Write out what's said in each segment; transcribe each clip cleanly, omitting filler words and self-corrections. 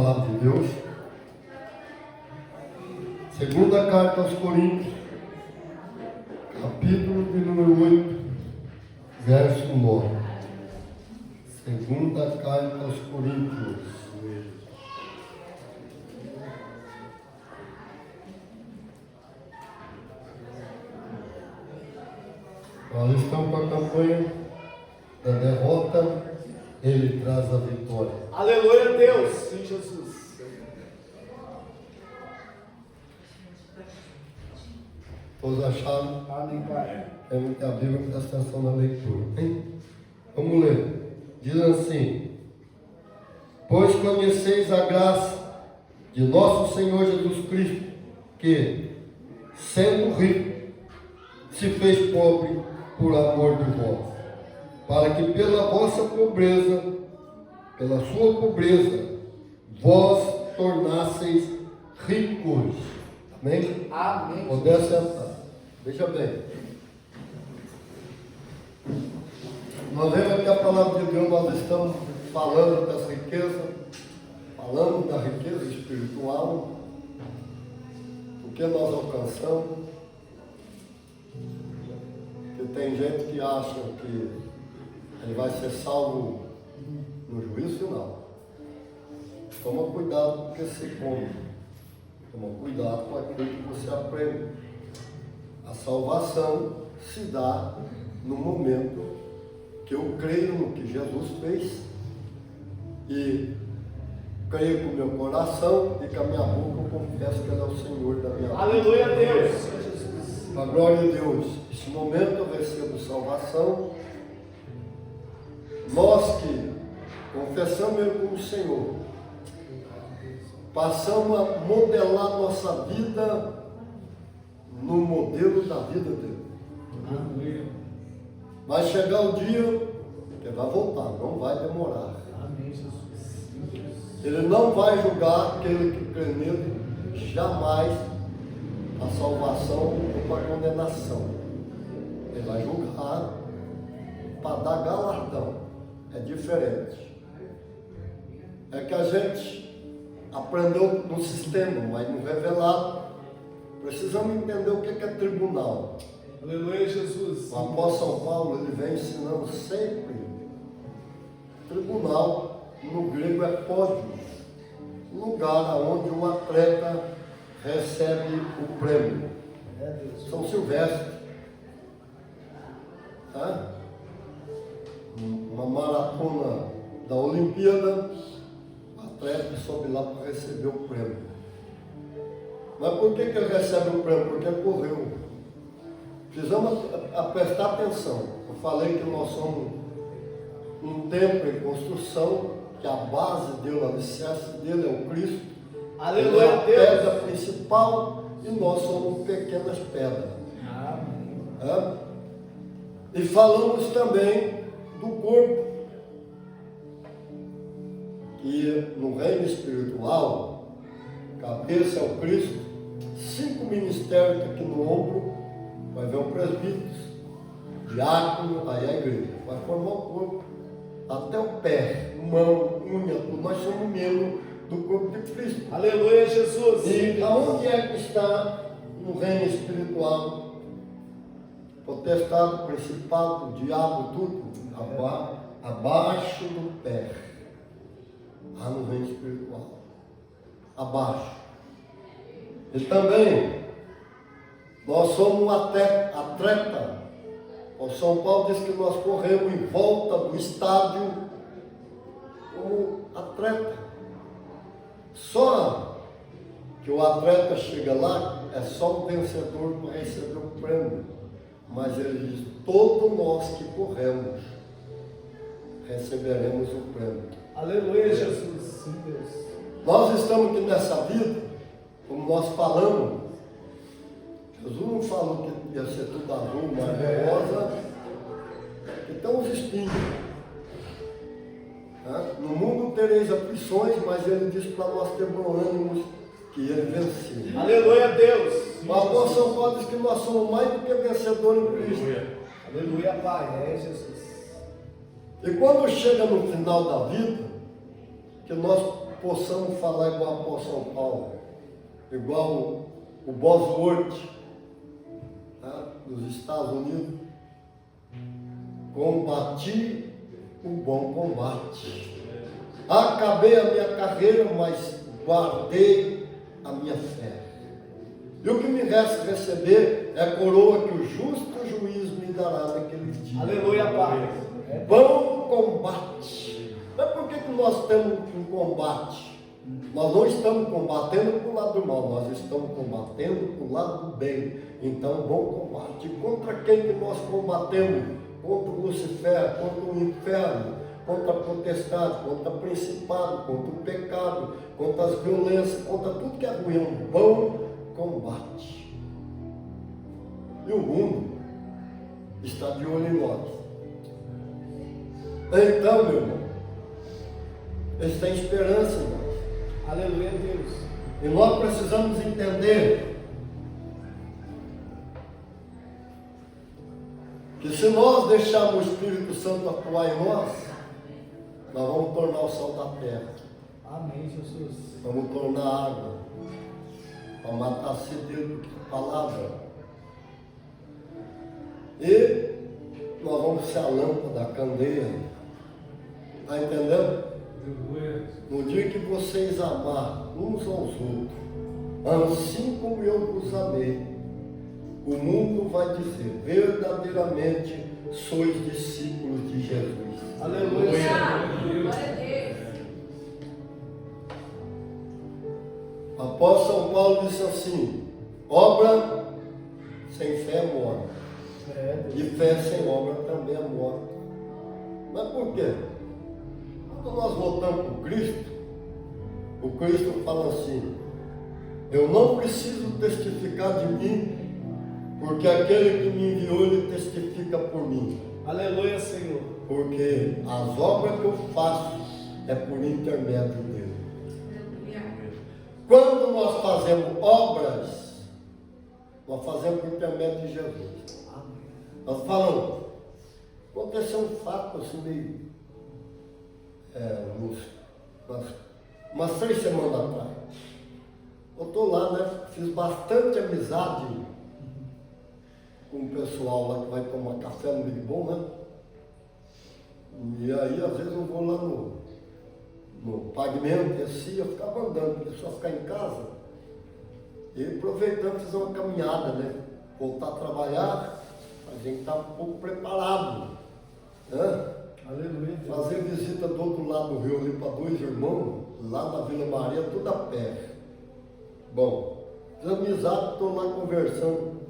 palavra de Deus. Segunda carta aos Coríntios, capítulo de número 8, verso 9. Segunda carta aos Coríntios. Nós estamos com a campanha da derrota, ele traz a vitória. Aleluia a Deus, sim, Jesus. Todos acharam? Amém, Pai. Temos que a Bíblia, presta atenção na leitura. Hein? Vamos ler. Diz assim: pois conheceis a graça de nosso Senhor Jesus Cristo, que, sendo rico, se fez pobre por amor de vós, para que pela vossa pobreza, pela sua pobreza, vós tornasseis ricos. Amém? Amém. Poder sentar. Veja bem. Nós vemos aqui a palavra de Deus, nós estamos falando dessa riqueza, falando da riqueza espiritual, o que nós alcançamos. Porque tem gente que acha que ele vai ser salvo no juízo final. Toma cuidado com o que se come. Toma cuidado com aquilo que você aprende. A salvação se dá no momento que eu creio no que Jesus fez e creio com o meu coração e com a minha boca eu confesso que Ele é o Senhor da minha vida. Aleluia a Deus. A glória a Deus. Nesse momento eu recebo salvação. Nós que confessamos Ele como Senhor, passamos a modelar nossa vida no modelo da vida dele. Aleluia. Vai chegar o dia que ele vai voltar, não vai demorar. Amém, Jesus. Ele não vai julgar aquele que crê nele, jamais a salvação ou para condenação. Ele vai julgar para dar galardão. É diferente. É que a gente aprendeu no sistema, mas no revelado. Precisamos entender o que é tribunal. Aleluia, Jesus. O apóstolo São Paulo, ele vem ensinando sempre. Tribunal, no grego é pódio, lugar onde o atleta recebe o prêmio. São Silvestre, tá? Uma maratona da Olimpíada, o atleta sobe lá para receber o prêmio. Mas por que ele recebe o prêmio? Porque ele correu. Precisamos prestar atenção. Eu falei que nós somos um templo em construção, que a base dele, o alicerce dele é o Cristo. Aleluia, Ele é a Deus. pedra principal e nós somos pequenas pedras. Amém. E falamos também do corpo, que no reino espiritual, cabeça é o Cristo, 5 ministérios aqui no ombro, vai ver o presbítero, diácono, aí a igreja, vai formar o corpo, até o pé, mão, unha, tudo. Nós somos membros do corpo de Cristo. Aleluia, Jesus. E aonde é que está no reino espiritual? Potestade, principado, diabo, tudo abaixo do pé. Lá no reino espiritual. Abaixo. E também, nós somos um atleta. O São Paulo diz que nós corremos em volta do estádio como atleta. Só que o atleta chega lá, é só o vencedor para receber o prêmio. Mas ele diz, todos nós que corremos, receberemos o prêmio. Aleluia, Jesus. Sim, Deus. Nós estamos aqui nessa vida, como nós falamos. Jesus não falou que ia ser tudo azul, mas rosa. Então os espinhos. No mundo tereis aflições, mas ele diz para nós termos ânimos que ele venceu. Aleluia a Deus. O apóstolo São Paulo diz que nós somos mais do que vencedores em Cristo. Aleluia, Pai. É, Jesus. E quando chega no final da vida, que nós possamos falar igual o apóstolo Paulo, igual o Bosworth, tá? Dos Estados Unidos. Combati o bom combate. Acabei a minha carreira, mas guardei a minha fé. E o que me resta receber é a coroa que o justo juiz me dará naquele dia. Aleluia, Pai. Bom combate. Mas por que nós temos um combate? Nós não estamos combatendo para o lado do mal, nós estamos combatendo para o lado do bem. Então, bom combate. E contra quem que nós combatemos? Contra o Lucifer, contra o inferno, contra a potestade, contra o principado, contra o pecado, contra as violências, contra tudo que é ruim. Um bom combate. E o mundo está de olho em nós. Então, meu irmão, eles têm esperança em nós. Aleluia, Deus. E nós precisamos entender que se nós deixarmos o Espírito Santo atuar em nós vamos tornar o sal da terra. Amém, Jesus. Vamos tornar água para matar a sede com a palavra. E nós vamos ser a lâmpada, a candeia. Está entendendo? No dia que vocês amar uns aos outros, assim como eu vos amei, o mundo vai dizer, verdadeiramente sois discípulos de Jesus. Aleluia. Glória a Deus. O apóstolo São Paulo disse assim: obra sem fé é morta, e fé sem obra também é morta. Mas por quê? Quando nós voltamos para o Cristo fala assim: eu não preciso testificar de mim, porque aquele que me enviou, ele testifica por mim. Aleluia, Senhor. Porque as obras que eu faço é por intermédio dele. Quando nós fazemos obras, nós fazemos por intermédio de Jesus. Nós falamos, aconteceu um fato assim meio umas 3 semanas atrás. Eu estou lá, né? Fiz bastante amizade com o pessoal lá que vai tomar café no Big Bom, né? E aí, às vezes, eu vou lá no pavimento, e assim, eu ficava andando, porque só ficar em casa. E aproveitando, fazer uma caminhada, né? Voltar a trabalhar, a gente está um pouco preparado, né? Aleluia. Fazer visita do outro lado do rio ali para 2 irmãos, lá na Vila Maria, tudo a pé. Bom, fiz amizade, estou lá conversando.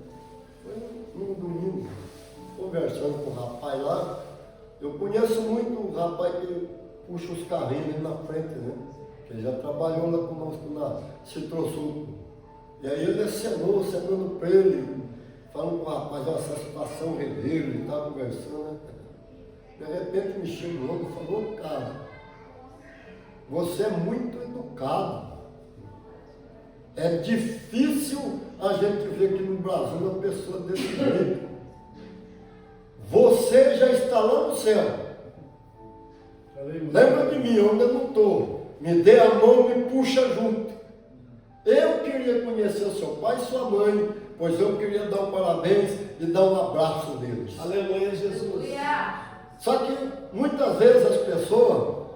Foi num domingo, conversando com o rapaz lá. Eu conheço muito o rapaz que puxa os carrinhos ali na frente, né? Que ele já trabalhou lá conosco na Citrosul. E aí ele acenando para ele, falando com o rapaz, essa situação rever, ele estava conversando, né? De repente me chega o outro e falou: cara, você é muito educado. É difícil a gente ver aqui no Brasil uma pessoa desse jeito. Você já está lá no céu. Aleluia. Lembra de mim, eu ainda não estou. Me dê a mão e me puxa junto. Eu queria conhecer seu pai e sua mãe, pois eu queria dar um parabéns e dar um abraço deles. Aleluia, Jesus. Aleluia. Só que muitas vezes as pessoas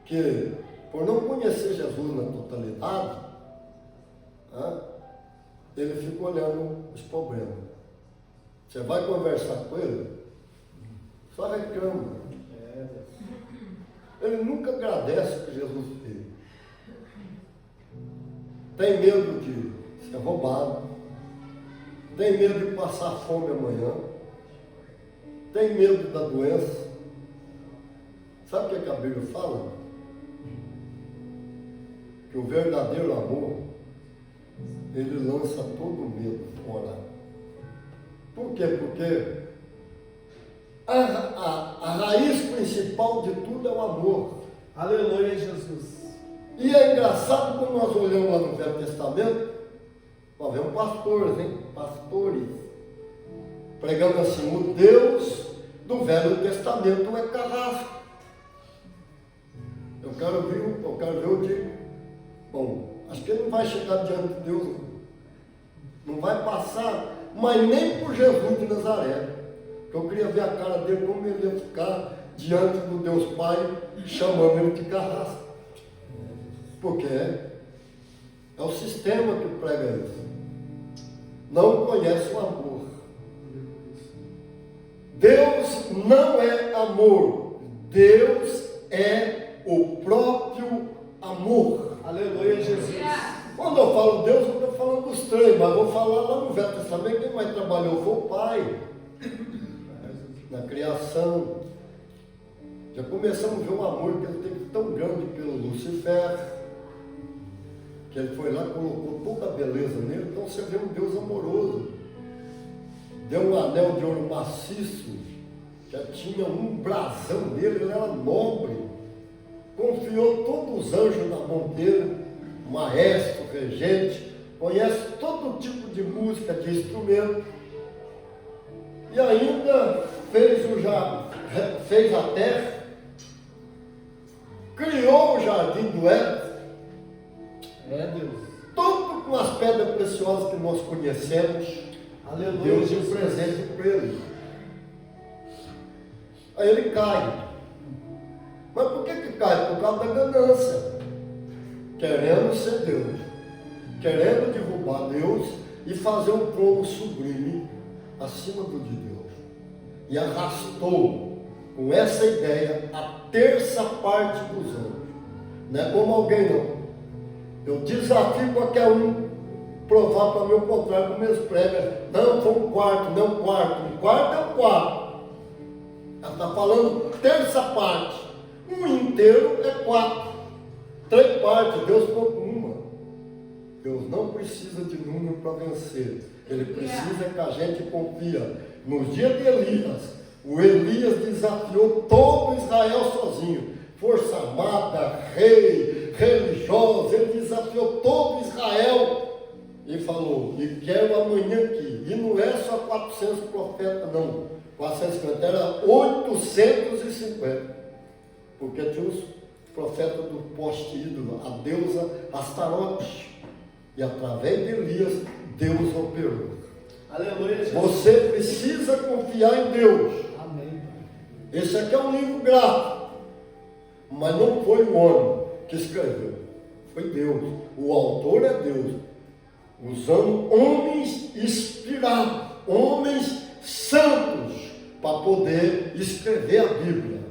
que, por não conhecer Jesus na totalidade, ele fica olhando os problemas. Você vai conversar com ele, só reclama. Ele nunca agradece o que Jesus fez. Tem medo de ser roubado, tem medo de passar fome amanhã, tem medo da doença. Sabe o que a Bíblia fala? Que o verdadeiro amor, ele lança todo medo fora. Por quê? Porque a raiz principal de tudo é o amor. Aleluia, Jesus. E é engraçado quando nós olhamos lá no Velho Testamento, nós vemos pastores, pregando assim: o Deus do Velho Testamento é carrasco. Eu quero ouvir vai chegar diante de Deus. Não vai passar, mas nem por Jesus de Nazaré. Eu queria ver a cara dele, como ele ia ficar diante do Deus Pai, chamando ele de carrasco. Porque é o sistema que prega isso. Não conhece o amor. Deus não é amor. Deus é o próprio amor. Aleluia, Jesus. Quando eu falo Deus, eu estou falando dos três, mas vou falar lá no Velho Testamento, quem mais trabalhou foi o Pai. Na criação. Já começamos a ver um amor que ele teve tão grande pelo Lucifer, que ele foi lá e colocou toda a beleza nele. Então você vê um Deus amoroso. Deu um anel de ouro maciço, já tinha um brasão nele, ele era nobre. Confiou todos os anjos na mão dele, maestro, regente, conhece todo tipo de música, de instrumento. E ainda fez a terra, criou o jardim do Éden. É Deus. Todo com as pedras preciosas que nós conhecemos. Aleluia, Deus deu Jesus. presente para ele. Aí ele cai. Mas por que cai? Por causa da ganância. Querendo ser Deus. Querendo derrubar Deus e fazer um trono sublime acima do de Deus. E arrastou com essa ideia a terça parte dos anjos. Não é como alguém não. Eu desafio qualquer um provar para mim o contrário, como eles pregam. Não, foi um quarto, não um quarto. Um quarto é um quarto. Ela está falando terça parte. Um inteiro é 4. 3 partes, Deus ficou com uma. Deus não precisa de número para vencer. Ele precisa que a gente confia. Nos dias de Elias, o Elias desafiou todo Israel sozinho. Força armada, rei, religioso, ele desafiou todo Israel. E falou, e quero amanhã aqui. E não é só 400 profetas, não. 450, era 850. Porque tinha os profetas do poste ídolo, a deusa Astarote. E através de Elias, Deus operou. Aleluia, Jesus. Você precisa confiar em Deus. Amém. Esse aqui é um livro gráfico. Mas não foi o homem que escreveu. Foi Deus. O autor é Deus. Usando homens inspirados, homens santos, para poder escrever a Bíblia.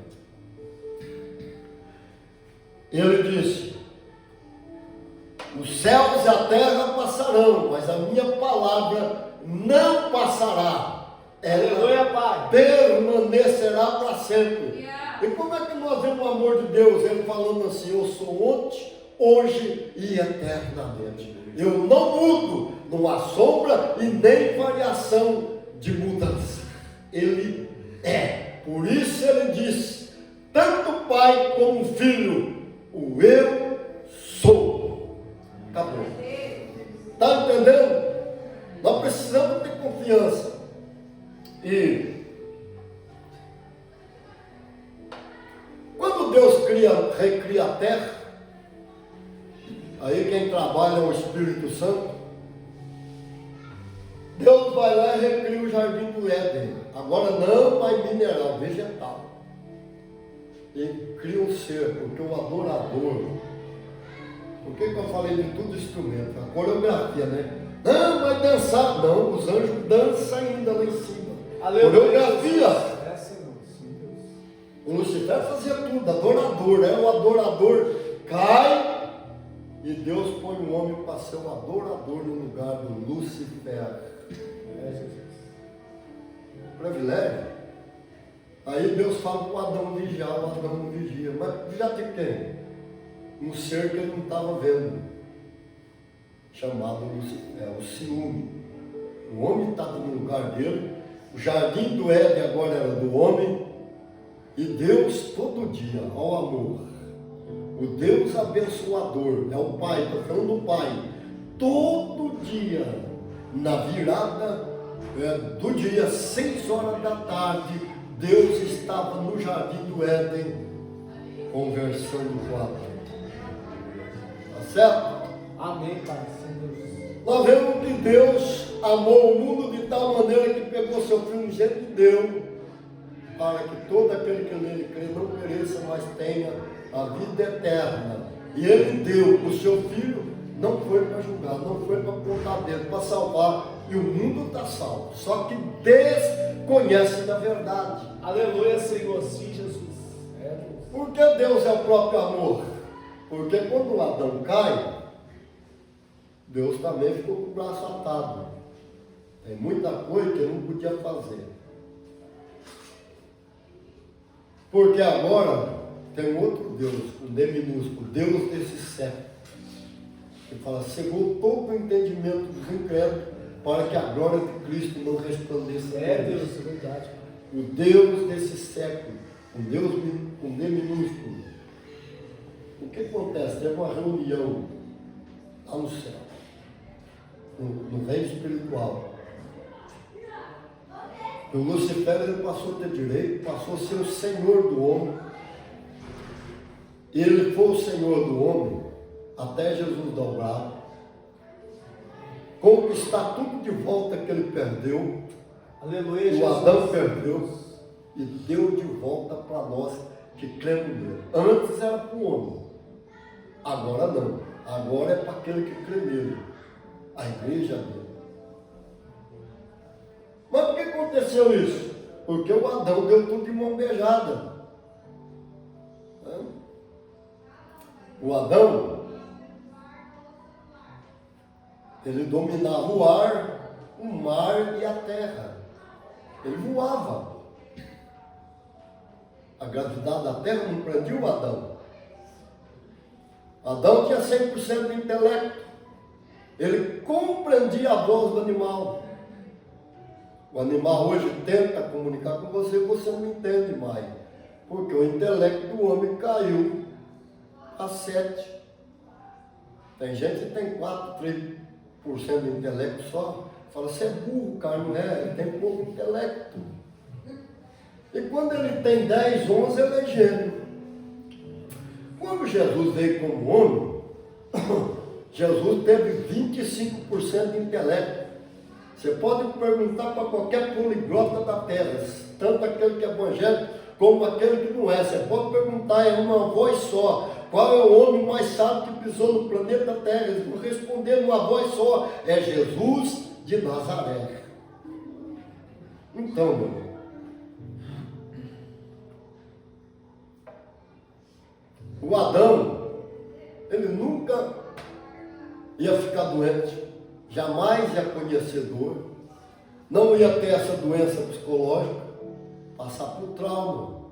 Ele disse, os céus e a terra passarão, mas a minha palavra não passará. Aleluia, Ela Pai. permanecerá para sempre. E como é que nós vemos o amor de Deus? Ele falando assim, eu sou ontem, hoje e eternamente. Eu não mudo, não há sombra e nem variação de mudança. Ele é. Por isso ele diz, tanto o Pai como o Filho, o eu sou. Acabou. Está entendendo? Nós precisamos ter confiança. E quando Deus recria a terra, aí quem trabalha é o Espírito Santo, Deus vai lá e recria o jardim do Éden. Agora não mais mineral, vegetal. E cria um ser, porque o adorador. Por que eu falei de tudo instrumento? A coreografia, né? Não, vai dançar. Não, os anjos dançam ainda lá em cima. Coreografia. É assim, sim, Deus. O Lucifer fazia tudo, adorador, né? O adorador cai e Deus põe o homem para ser um adorador no lugar do Lucifer. É, Jesus. Privilégio. Aí Deus fala para o Adão vigiar, o Adão não vigia. Mas vigiar de quem? Um ser que ele não estava vendo, chamado Lucifer, o ciúme. O homem estava no lugar dele, o jardim do Éden agora era do homem, e Deus todo dia, ao amor, o Deus abençoador, é o Pai, estou falando do Pai, todo dia, na virada do dia, 6 horas da tarde, Deus estava no jardim do Éden, conversando com Adão. Tá certo? Amém, Pai. Sim, Deus. Nós vemos que Deus amou o mundo de tal maneira que pegou seu Filho unigênito e deu, para que todo aquele que nele crê não pereça, mas tenha a vida eterna. E Ele deu o seu Filho, não foi para julgar, não foi para apontar dedo, para salvar, e o mundo está salvo, só que desconhece da verdade. Aleluia, Senhor. Sim, Jesus. Deus. Por que Deus é o próprio amor? Porque quando o Adão cai, Deus também ficou com o braço atado. Tem muita coisa que ele não podia fazer. Porque agora tem outro Deus, um D minúsculo, Deus desse século, que fala, cegou todo o entendimento dos incrédulos, para que a glória de Cristo não resplandeça. Deus, é verdade. O Deus desse século, um Deus com D minúsculo. O que acontece? Teve uma reunião lá no céu, no reino espiritual. O Lucifer ele passou a ter direito, passou a ser o senhor do homem. E ele foi o senhor do homem até Jesus dobrar, conquistar tudo de volta que ele perdeu. Aleluia, O Jesus. Adão perdeu e deu de volta para nós que cremos nele. Antes era para o homem, agora não. Agora é para aquele que crê nele, a igreja dele. Mas por que aconteceu isso? Porque o Adão deu tudo de mão beijada. O Adão, ele dominava o ar, o mar e a terra. Ele voava. A gravidade da terra não prendia o Adão. Adão tinha 100% de intelecto. Ele compreendia a voz do animal. O animal hoje tenta comunicar com você, você não entende mais. Porque o intelecto do homem caiu a 7. Tem gente que tem 4, 3% de intelecto só. Fala, você é burro, cara, não é? Ele tem pouco intelecto. E quando ele tem 10, 11, ele é gênio. Quando Jesus veio como homem, Jesus teve 25% de intelecto. Você pode perguntar para qualquer poliglota da terra, tanto aquele que é evangélico como aquele que não é. Você pode perguntar em uma voz só, qual é o homem mais sábio que pisou no planeta Terra? Eles vão responder numa voz só, é Jesus de Nazaré. Então, meu irmão, o Adão, ele nunca ia ficar doente, jamais ia conhecer dor, não ia ter essa doença psicológica, passar por trauma.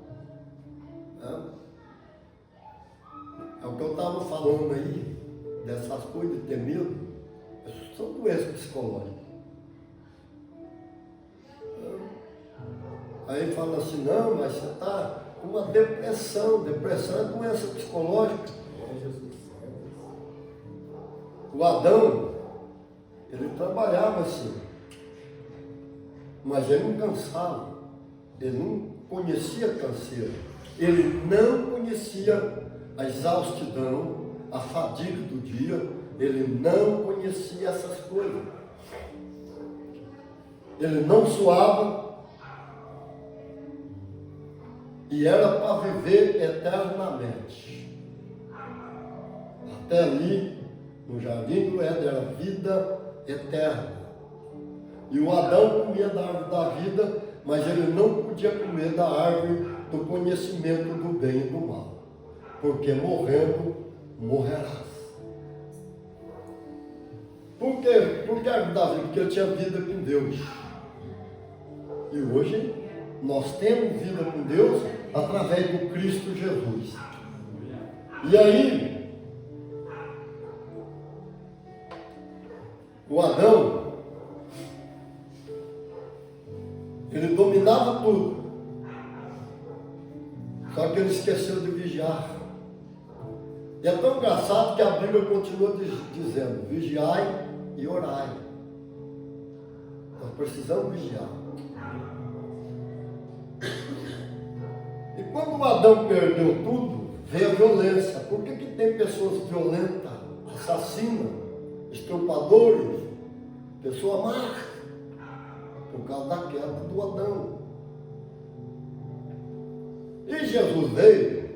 É o que eu estava falando aí, dessas coisas de ter medo, são doenças psicológicas. Aí fala assim, não, mas você está com uma depressão. Depressão é doença psicológica. O Adão, ele trabalhava assim, mas ele não cansava, ele não conhecia canseiro, ele não conhecia a exaustidão, a fadiga do dia, ele não conhecia essas coisas. Ele não suava e era para viver eternamente. Até ali, no jardim do Éden, era vida eterna. E o Adão comia da árvore da vida, mas ele não podia comer da árvore do conhecimento do bem e do mal, porque morrendo, morrerás. Por quê? Por que a árvore da vida? Porque ele tinha vida com Deus. E hoje, nós temos vida com Deus através do Cristo Jesus. E aí, o Adão, ele dominava tudo, só que ele esqueceu de vigiar. E é tão engraçado que a Bíblia continua dizendo, vigiai e orai. Nós precisamos vigiar. E quando o Adão perdeu tudo, veio a violência. Por que tem pessoas violentas assassina, estupradores, pessoa má, por causa da queda do Adão. E Jesus veio.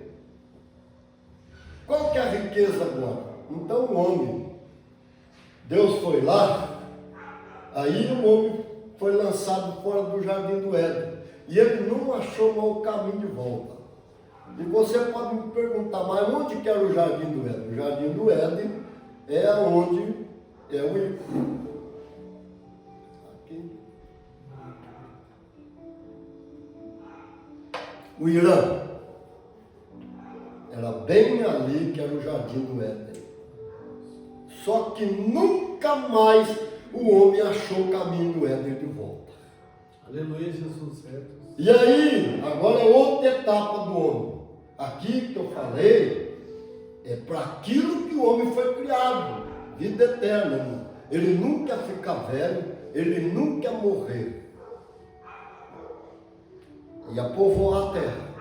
Qual que é a riqueza agora? Então o homem, Deus foi lá, aí o homem foi lançado fora do jardim do Éden. E ele não achou mais o caminho de volta. E você pode me perguntar, mas onde que era o jardim do Éden? O jardim do Éden é onde é o aqui. O Irã. Era bem ali que era o jardim do Éden. Só que nunca mais o homem achou o caminho do Éden de volta. Aleluia, Jesus. Certo. E aí, agora é outra etapa do homem. Aqui que eu falei é para aquilo que o homem foi criado, vida eterna. Irmão. Ele nunca fica velho, ele nunca morrer. Ia povoar a terra.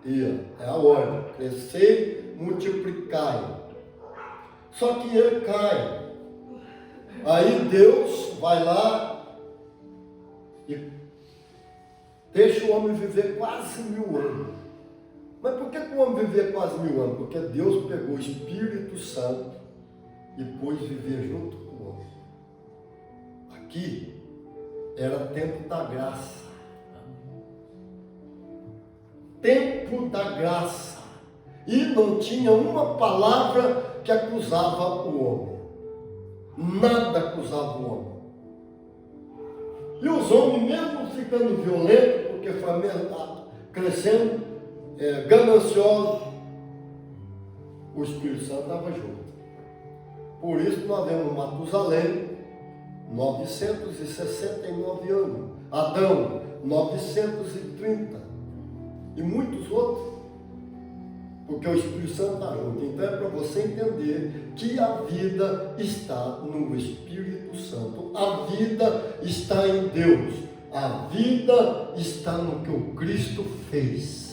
Ia, é a ordem, crescer, multiplicar. Só que ele cai. Aí Deus vai lá e deixa o homem viver quase 1000 anos. Mas por que o homem vivia quase 1000 anos? Porque Deus pegou o Espírito Santo e pôs viver junto com o homem. Aqui era tempo da graça. Tempo da graça. E não tinha uma palavra que acusava o homem. Nada acusava o homem. E os homens, mesmo ficando violentos, porque foi mesmo crescendo, gananciosos, o Espírito Santo estava junto. Por isso nós vemos Matusalém, 969 anos. Adão, 930. E muitos outros. Porque o Espírito Santo está junto. Então é para você entender que a vida está no Espírito Santo. A vida está em Deus. A vida está no que o Cristo fez.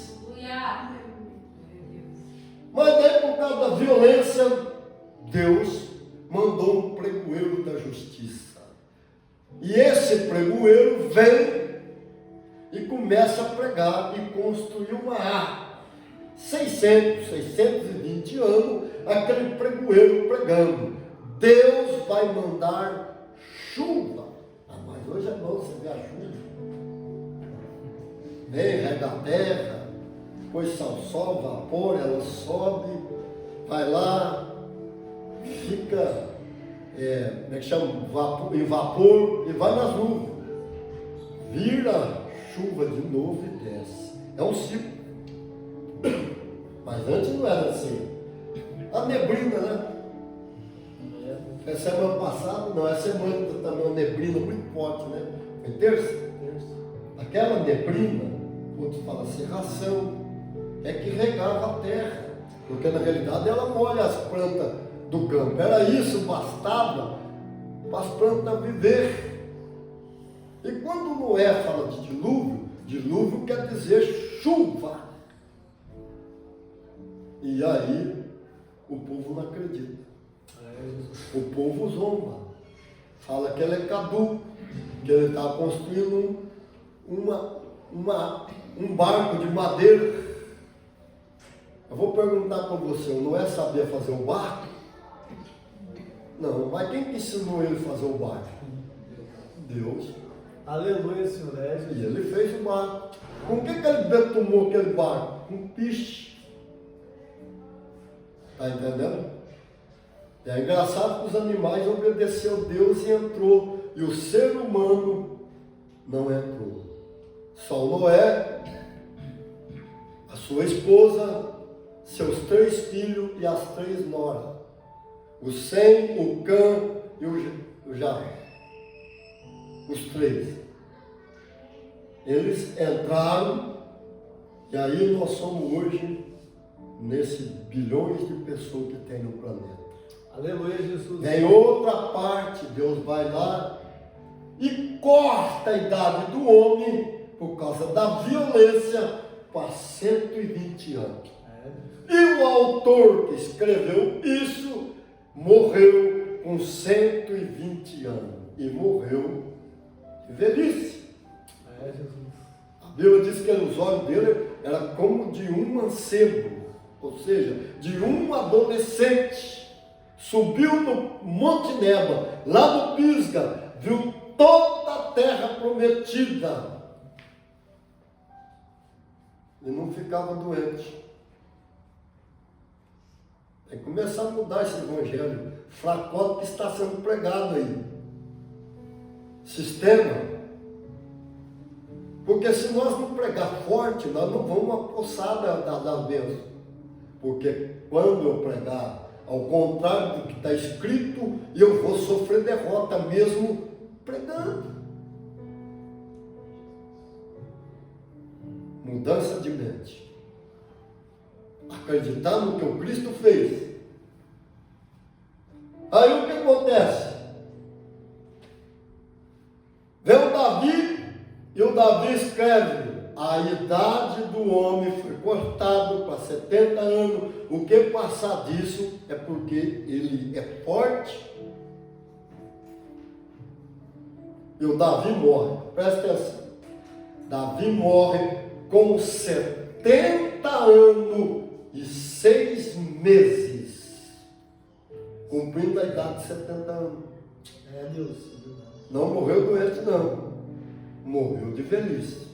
Mas daí, por causa da violência, Deus mandou um pregoeiro da justiça. E esse pregoeiro vem e começa a pregar e construir uma arca. 620 anos, aquele pregoeiro pregando. Deus vai mandar chuva. Mas hoje é bom você ver a chuva. Vem, rega a terra, depois o sol, vapor, ela sobe, vai lá, fica, como é que chama? Em vapor e vai nas nuvens. Vira chuva de novo e desce. É um ciclo. Mas antes não era assim. A neblina, né? É semana passada, não, é semana também uma neblina muito forte, né? Foi terça? Aquela neblina, outros falam serração, é que regava a terra. Porque na realidade ela molha as plantas do campo. Era isso, bastava para as plantas viver. E quando Noé fala de dilúvio, dilúvio quer dizer chuva. E aí o povo não acredita. O povo zomba. Fala que ele é caduco, que ele está construindo um barco de madeira. Eu vou perguntar para você, o Noé sabia fazer o barco? Não, mas quem que ensinou ele a fazer o barco? Deus. Aleluia, Senhor. E ele fez o barco. Com que ele betumou aquele barco? Com piche. Está entendendo? É engraçado que os animais obedeceram a Deus e entrou. E o ser humano não entrou. Só Noé, a sua esposa, seus 3 filhos e as 3 noras. O Sem, o Cã e o Jafé. Os 3. Eles entraram e aí nós somos hoje nesses bilhões de pessoas que tem no planeta. Aleluia, Jesus. Em outra parte, Deus vai lá e corta a idade do homem por causa da violência para 120 anos. E o autor que escreveu isso morreu com 120 anos e morreu de velhice. É, Jesus. A Bíblia diz que os olhos dele eram como de um mancebo, ou seja, de um adolescente. Subiu no Monte Nebo, lá no Pisga, viu toda a terra prometida e não ficava doente. Tem que começar a mudar esse evangelho fracote que está sendo pregado aí. Sistema. Porque se nós não pregar forte, nós não vamos apossar das bênçãos. Porque quando eu pregar ao contrário do que está escrito, eu vou sofrer derrota mesmo pregando. Mudança de mente. Acreditar no que o Cristo fez. Aí o que acontece? Vem o Davi, e o Davi escreve: a idade do homem foi cortada para 70 anos. O que passar disso é porque ele é forte. E o Davi morre. Presta atenção. Davi morre com 70 anos e 6 meses. Cumprindo a idade de 70 anos. É, Deus. Não morreu doente, não. Morreu de velhice.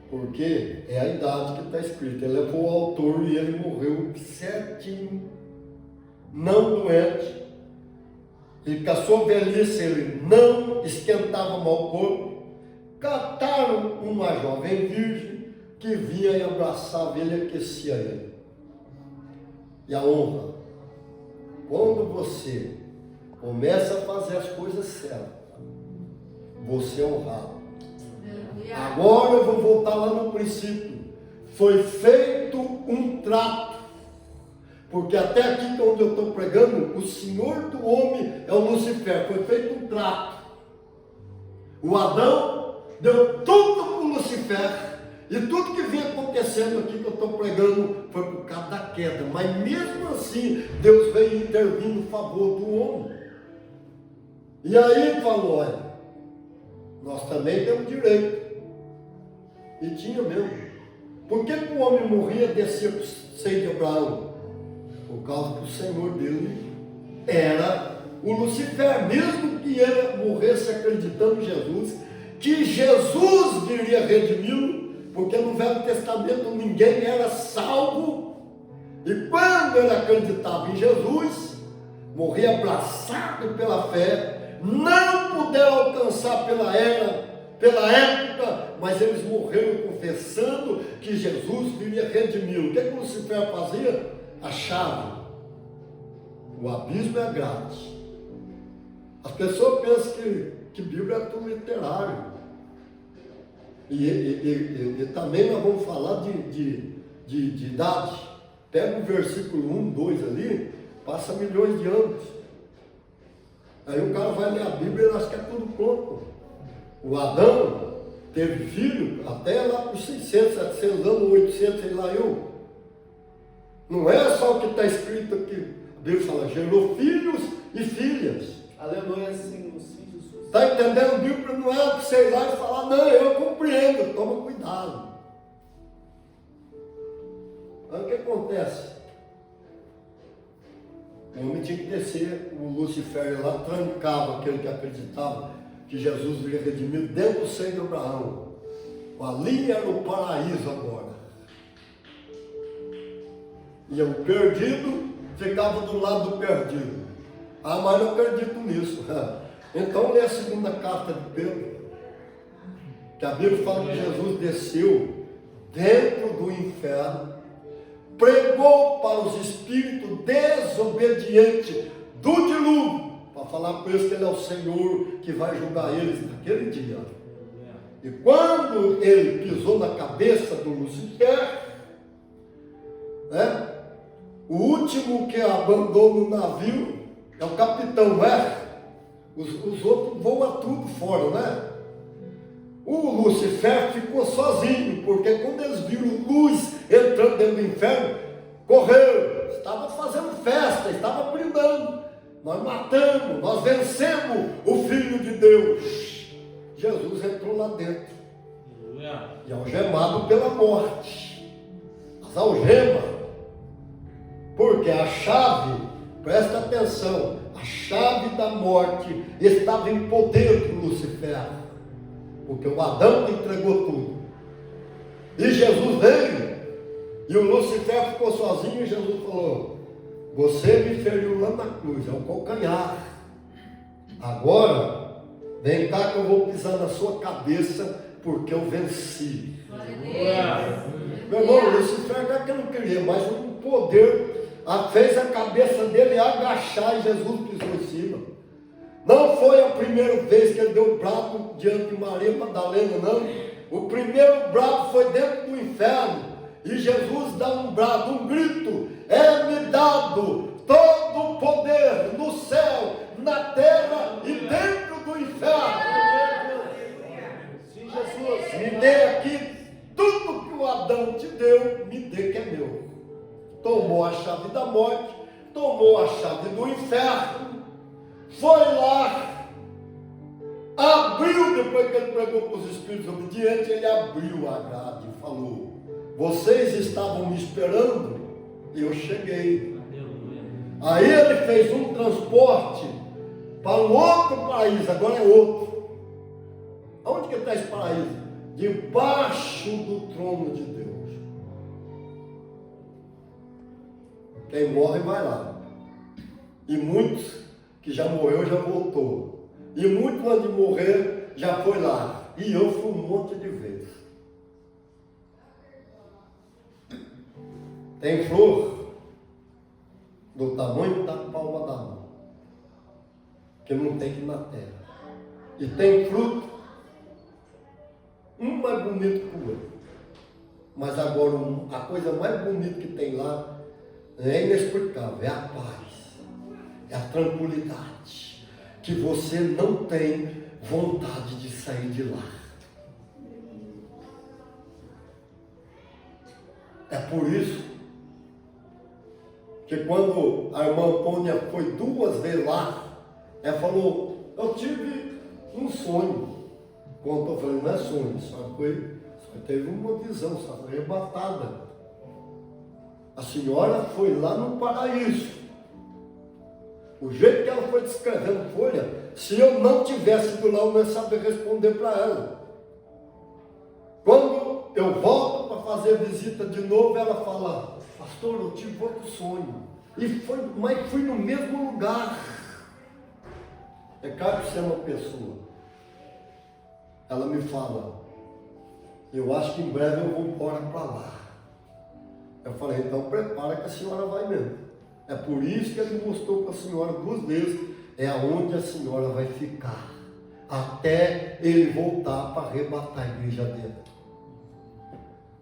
Porque é a idade que está escrita. Ele levou o autor e ele morreu certinho. Não doente. E com a sua velhice ele não esquentava mal o corpo. Cataram uma jovem virgem que vinha e abraçava ele e aquecia ele. E a honra. Quando você começa a fazer as coisas certas, você é honrado. Agora eu vou voltar lá no princípio. Foi feito um trato. Porque até aqui onde eu estou pregando, o senhor do homem é o Lucifer. Foi feito um trato. O Adão deu tudo para o Lucifer. E tudo que vinha acontecendo aqui que eu estou pregando foi por causa da queda. Mas mesmo assim, Deus veio intervir no favor do homem. E aí falou: olha, nós também temos direito. E tinha mesmo. Por que o homem morria e descia para o seio de Abraão? Por causa que o Senhor dele era o Lucifer. Mesmo que ele morresse acreditando em Jesus, que Jesus viria redimi-lo, porque no Velho Testamento ninguém era salvo. E quando ele acreditava em Jesus, morria abraçado pela fé, não puderam alcançar pela época, mas eles morreram confessando que Jesus viria redimi-lo. O que o Lucifer fazia? Achava. O abismo é grátis. As pessoas pensam que Bíblia é tudo literário. E também nós vamos falar de idade. Pega o versículo 1, 2 ali, passa milhões de anos. Aí o cara vai ler a Bíblia e ele acha que é tudo pronto. O Adão teve filho até lá por 600, 700 anos, 800, sei lá eu. Não é só o que está escrito aqui. A Bíblia fala: gerou filhos e filhas. Aleluia, Senhor, sim, Jesus. Está entendendo? A Bíblia não é para você ir lá e falar: não, eu compreendo, toma cuidado. Aí o que acontece? O homem tinha que descer, o Lucifer lá trancava aquele que acreditava que Jesus viria redimir dentro do seio de Abraão. Ali era o paraíso agora. E o perdido ficava do lado do perdido. Ah, mas eu não acredito nisso. Então lê a segunda carta de Pedro, que a Bíblia fala que Jesus desceu dentro do inferno, pregou para os espíritos desobedientes do dilúvio, para falar para eles que ele é o Senhor que vai julgar eles naquele dia. E quando ele pisou na cabeça do Lucifer, né, o último que abandona o navio é o capitão, não é? Os outros voam tudo fora, né? O Lucifer ficou sozinho, porque quando eles viram luz entrando dentro do inferno, correu. Estava festa, estava brindando. Nós matamos, nós vencemos o Filho de Deus. Jesus entrou lá dentro e algemado pela morte. As algemas, porque a chave, presta atenção, a chave da morte estava em poder de Lucifer, porque o Adão entregou tudo. E Jesus veio, e o Lucifer ficou sozinho, e Jesus falou: você me feriu lá na cruz, é o calcanhar. Agora, vem cá que eu vou pisar na sua cabeça, porque eu venci. Meu irmão, Lucifer não é que eu não queria, mas o poder fez a cabeça dele agachar e Jesus pisou em cima. Não foi a primeira vez que ele deu um brado diante de Maria Madalena, não. O primeiro brado foi dentro do inferno. E Jesus dá um brado, um grito: é-me dado todo o poder no céu, na terra e dentro do inferno. Sim, Jesus, me dê aqui tudo que o Adão te deu, me dê que é meu. Tomou a chave da morte, tomou a chave do inferno, foi lá, abriu, depois que ele pregou para os espíritos obedientes, ele abriu a grade e falou: vocês estavam me esperando, e eu cheguei. Aí ele fez um transporte para um outro paraíso, agora é outro. Aonde que está esse paraíso? Debaixo do trono de Deus. Quem morre vai lá. E muitos que já morreu já voltou. E muitos antes de morrer já foi lá. E eu fui um monte de vezes. Tem flor do tamanho da palma da mão, que não tem que ir na terra. E tem fruto, um mais bonito que o outro. Mas agora a coisa mais bonita que tem lá é inexplicável, é a paz, é a tranquilidade, que você não tem vontade de sair de lá. É por isso que quando a irmã Antônia foi 2 vezes lá, ela falou: eu tive um sonho. Quando eu falei: não é sonho, só teve uma visão, só foi arrebatada. A senhora foi lá no paraíso. O jeito que ela foi descrevendo folha, se eu não tivesse ido lá, eu não ia saber responder para ela. Quando eu volto para fazer visita de novo, ela fala: pastor, eu tive outro sonho. Mas fui no mesmo lugar. É claro que você é uma pessoa. Ela me fala: eu acho que em breve eu vou embora para lá. Eu falei: então prepara que a senhora vai mesmo. É por isso que ele mostrou para a senhora 2 vezes. É aonde a senhora vai ficar, até ele voltar para arrebatar a igreja dentro.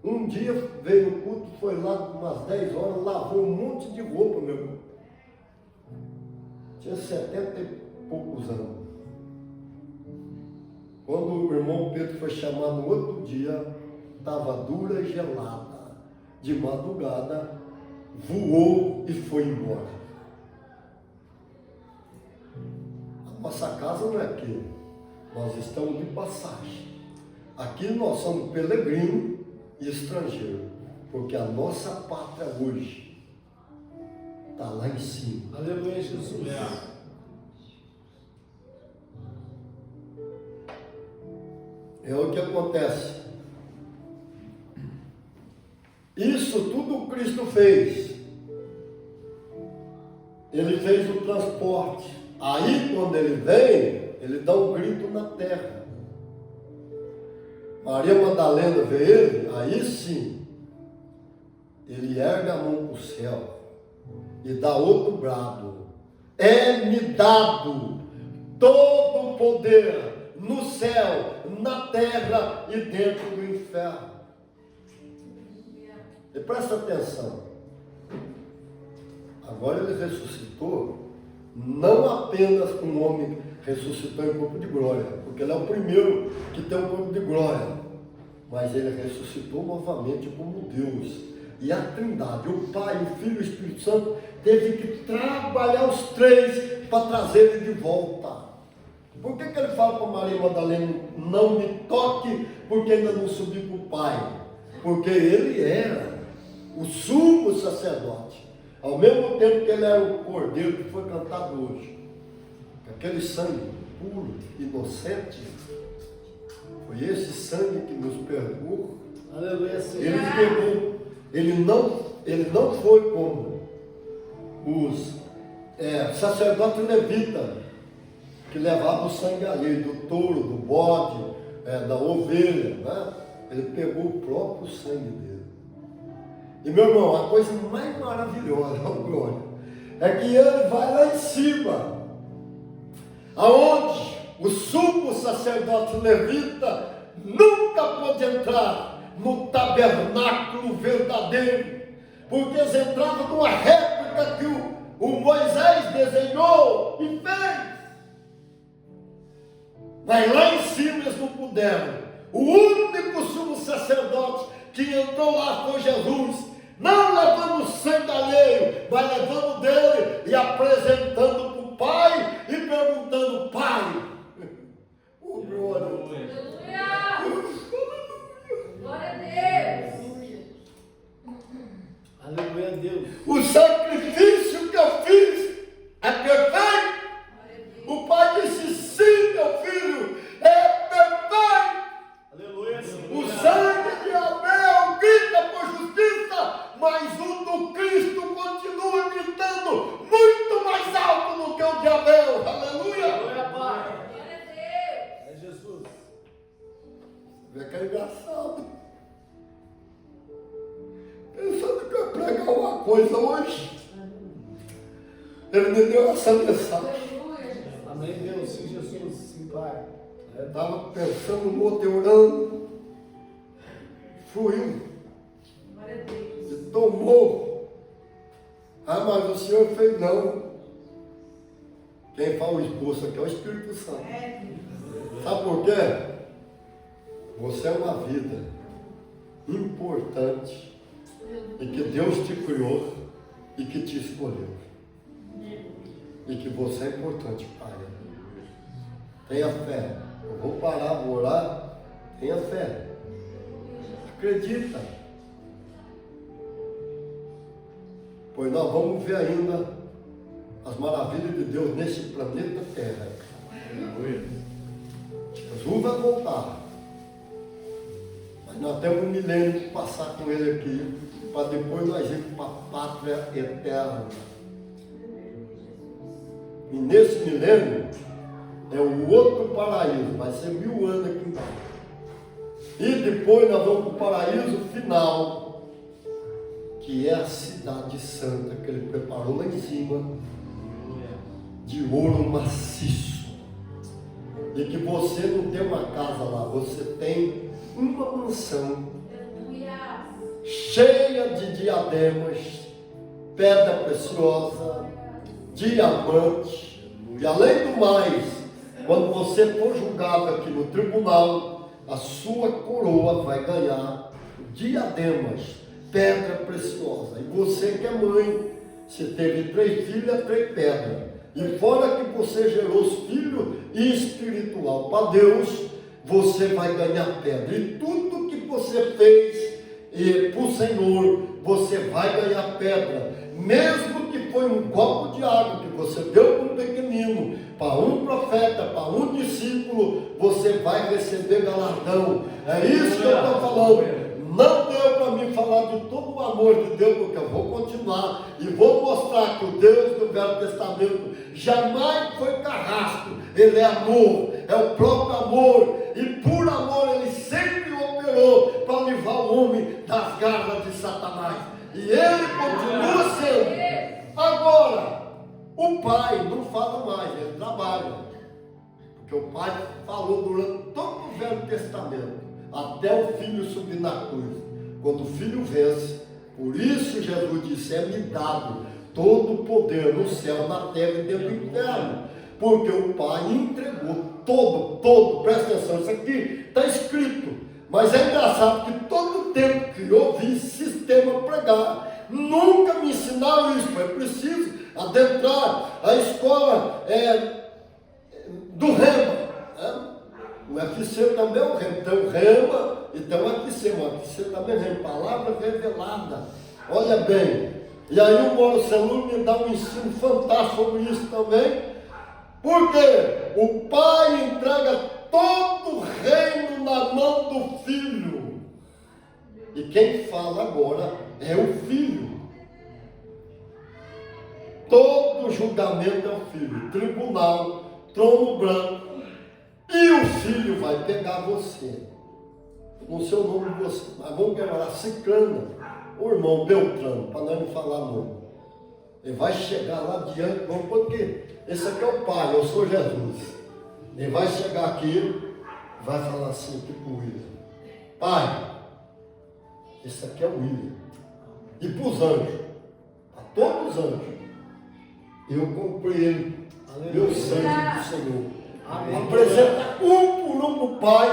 Um dia veio no culto, foi lá umas 10 horas, lavou um monte de roupa, meu irmão. Tinha 70 e poucos anos. Quando o irmão Pedro foi chamado no outro dia, estava dura e gelada. De madrugada, voou e foi embora. A nossa casa não é aqui. Nós estamos de passagem. Aqui nós somos peregrinos e estrangeiro, porque a nossa pátria hoje está lá em cima. Aleluia, Jesus. É o que acontece. Isso tudo Cristo fez. Ele fez o transporte. Aí quando ele vem, ele dá um grito na terra. Maria Madalena vê ele, aí sim, ele ergue a mão para o céu e dá outro brado: é-me dado todo o poder no céu, na terra e dentro do inferno. E presta atenção, agora ele ressuscitou, não apenas um homem ressuscitou em corpo de glória, porque ele é o primeiro que tem um corpo de glória, mas ele ressuscitou novamente como Deus, e a Trindade, o Pai, o Filho e o Espírito Santo, teve que trabalhar os três para trazer ele de volta. Por que ele fala para Maria Madalena, não me toque, porque ainda não subi para o Pai? Porque ele era o sumo sacerdote. Ao mesmo tempo que ele era o cordeiro que foi cantado hoje. Aquele sangue puro, inocente, foi esse sangue que nos perdoou. Aleluia, Senhor. Ele pegou, ele não foi como os sacerdotes levitas, que levavam o sangue alheio, do touro, do bode, da ovelha, né? Ele pegou o próprio sangue dele. E meu irmão, a coisa mais maravilhosa, glória, é que ele vai lá em cima, aonde o sumo sacerdote levita nunca pôde entrar no tabernáculo verdadeiro, porque eles entravam numa réplica que o Moisés desenhou e fez. Mas lá em cima eles não puderam. O único sumo sacerdote que entrou lá foi Jesus, não levando sangue alheio, mas levando dele e apresentando para o Pai e perguntando: Pai, oh glória, Aleluia. Glória a Deus. Aleluia a Deus. o sacrifício que eu fiz é perfeito. Glória a Deus. O Pai disse: sim, meu filho, é perfeito. Aleluia, Senhor. O sangue de Abel grita por justiça, mas o do Cristo continua gritando muito mais alto do que o de Abel. Aleluia! Aleluia, Pai. Glória a Deus. É Jesus. Vê que é engraçado. Pensando que eu ia pregar uma coisa hoje, ele me deu essa mensagem. Aleluia, Jesus. Amém, Deus. Sim, Jesus. Sim, Pai. Eu estava pensando no outro, orando, fluiu. Glória a Deus. E tomou. Ah, mas o Senhor fez não. Quem fala o esboço aqui é o Espírito Santo. Sabe por quê? Você é uma vida importante e que Deus te criou e que te escolheu. E que você é importante para Ele. Tenha fé. Eu vou parar, vou orar. Tenha fé. Acredita. Pois nós vamos ver ainda as maravilhas de Deus nesse planeta Terra. Jesus vai voltar. Mas nós temos um milênio que passar com Ele aqui, para depois nós irmos para a pátria eterna. E nesse milênio é o outro paraíso, vai ser 1000 anos aqui embaixo. E depois nós vamos para o paraíso final, que é a cidade santa que Ele preparou lá em cima, de ouro maciço. E que você não tem uma casa lá, você tem uma mansão Aleluia. cheia de diademas, pedra preciosa, diamante. E além do mais, quando você for julgado aqui no tribunal, a sua coroa vai ganhar diademas, pedra preciosa. E você que é mãe, você teve 3 filhas, 3 pedras. E fora que você gerou os filhos espiritual para Deus, você vai ganhar pedra. E tudo que você fez para o Senhor, você vai ganhar pedra. Mesmo que foi um copo de água que você deu para um pequenino, para um profeta, para um discípulo, você vai receber galardão. É isso que eu estou falando. Não deu para mim falar de todo o amor de Deus, porque eu vou continuar e vou mostrar que o Deus do Velho Testamento jamais foi carrasco. Ele é amor, é o próprio amor, e por amor Ele sempre operou para livrar o homem das garras de Satanás. E Ele continua sendo. Agora, o Pai não fala mais, Ele trabalha. Porque o Pai falou durante todo o Velho Testamento, até o Filho subir na cruz. Quando o Filho vence, por isso Jesus disse: é-me dado todo o poder no céu, na terra e dentro do inferno. Porque o Pai entregou todo, presta atenção, isso aqui está escrito. Mas é engraçado que todo tempo que eu vi sistema pregar. Nunca me ensinaram isso. É preciso adentrar a escola do Rema. Né? O UFC também é o Rema. Tem o Rema e tem o UFC. O UFC também é Rema. Palavra revelada. Olha bem. E aí o Mauro Celúlio me dá um ensino fantástico sobre isso também. Porque o Pai entrega todo o reino na mão do Filho. E quem fala agora é o Filho. Todo julgamento é o Filho. Tribunal, trono branco. E o Filho vai pegar você. No seu nome você. Mas vamos pegar Ciclana. O irmão Beltrano, para nós não falar nome. Ele vai chegar lá diante, porque esse aqui é o Pai, eu sou Jesus. Ele vai chegar aqui, vai falar assim aqui para o William: Pai, esse aqui é o William. E para os anjos, para todos os anjos, eu comprei ele, meu sangue do Senhor. Apresenta um por um para o Pai,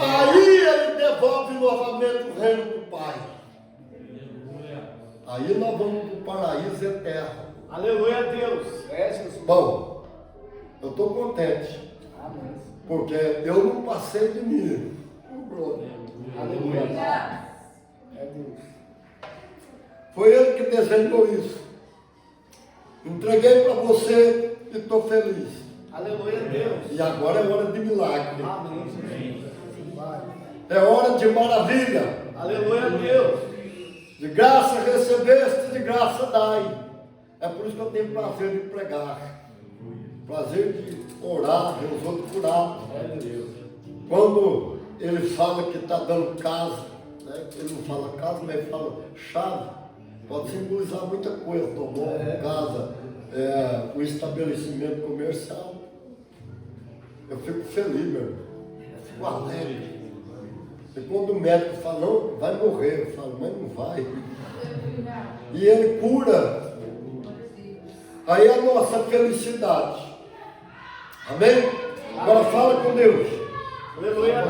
aí ele devolve novamente o reino do Pai. Aí nós vamos para o paraíso eterno. Aleluia a Deus. Bom, eu estou contente. Amém. Porque eu não passei de mim. Aleluia. É Deus. Foi ele que desenhou isso. Entreguei para você e estou feliz. Aleluia a Deus. E agora é hora de milagre. Amém, Jesus. Vai. É hora de maravilha. Aleluia a Deus. De graça recebeste, de graça dai. É por isso que eu tenho prazer de pregar. Prazer de orar, ver os outros curados. Quando ele fala que está dando casa, né? Ele não fala casa, mas ele fala chave. Pode simbolizar muita coisa. Tomou casa, o estabelecimento comercial. Eu fico feliz, meu irmão. Eu fico alegre. E quando o médico fala, não, vai morrer, eu falo, mas não vai. E ele cura. Aí é a nossa felicidade. Amém? Agora fala com Deus. Aleluia a